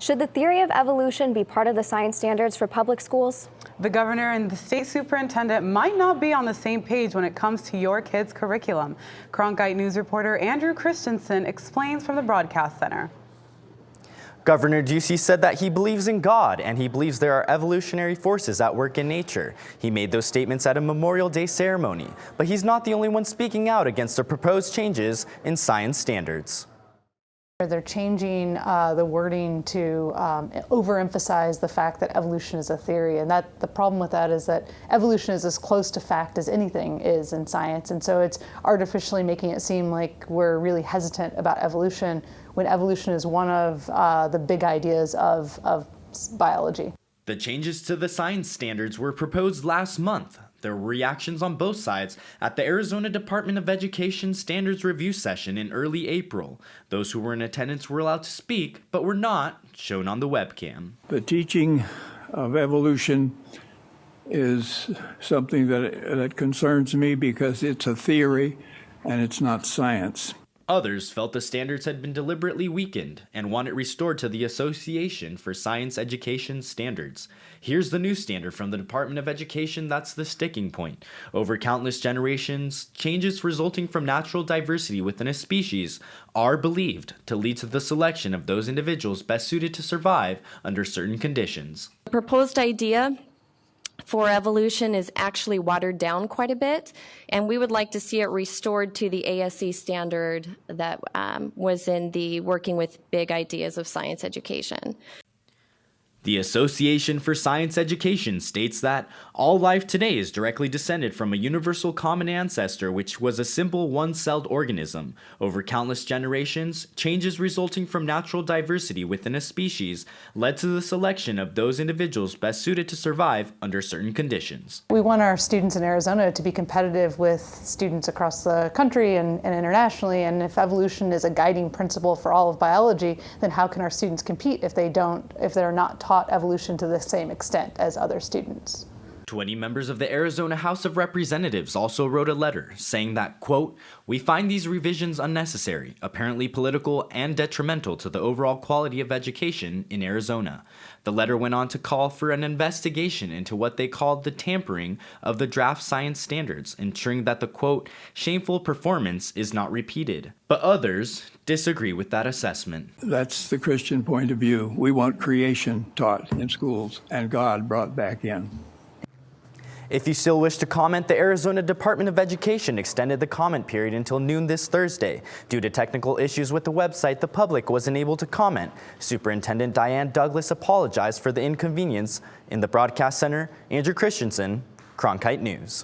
Should the theory of evolution be part of the science standards for public schools? The governor and the state superintendent might not be on the same page when it comes to your kids' curriculum. Cronkite News reporter Andrew Christensen explains from the broadcast center. Governor Ducey said that he believes in God and he believes there are evolutionary forces at work in nature. He made those statements at a Memorial Day ceremony, but he's not the only one speaking out against the proposed changes in science standards. They're changing the wording to overemphasize the fact that evolution is a theory, and that the problem with that is that evolution is as close to fact as anything is in science, and so it's artificially making it seem like we're really hesitant about evolution when evolution is one of the big ideas of biology. The changes to the science standards were proposed last month. There were reactions on both sides at the Arizona Department of Education Standards Review session in early April. Those who were in attendance were allowed to speak, but were not shown on the webcam. The teaching of evolution is something that concerns me because it's a theory and it's not science. Others felt the standards had been deliberately weakened and want it restored to the Association for Science Education Standards. Here's the new standard from the Department of Education that's the sticking point. Over countless generations, changes resulting from natural diversity within a species are believed to lead to the selection of those individuals best suited to survive under certain conditions. The proposed idea for evolution is actually watered down quite a bit, and we would like to see it restored to the ASC standard that was in the Working with Big Ideas of Science Education. The Association for Science Education states that all life today is directly descended from a universal common ancestor, which was a simple one-celled organism. Over countless generations, changes resulting from natural diversity within a species led to the selection of those individuals best suited to survive under certain conditions. We want our students in Arizona to be competitive with students across the country and internationally, and if evolution is a guiding principle for all of biology, then how can our students compete if they're not taught evolution to the same extent as other students? 20 members of the Arizona House of Representatives also wrote a letter saying that, quote, "We find these revisions unnecessary, apparently political, and detrimental to the overall quality of education in Arizona." The letter went on to call for an investigation into what they called the tampering of the draft science standards, ensuring that the, quote, "shameful performance is not repeated." But others disagree with that assessment. That's the Christian point of view. We want creation taught in schools and God brought back in. If you still wish to comment, the Arizona Department of Education extended the comment period until noon this Thursday. Due to technical issues with the website, the public wasn't able to comment. Superintendent Diane Douglas apologized for the inconvenience. In the broadcast center, Andrew Christensen, Cronkite News.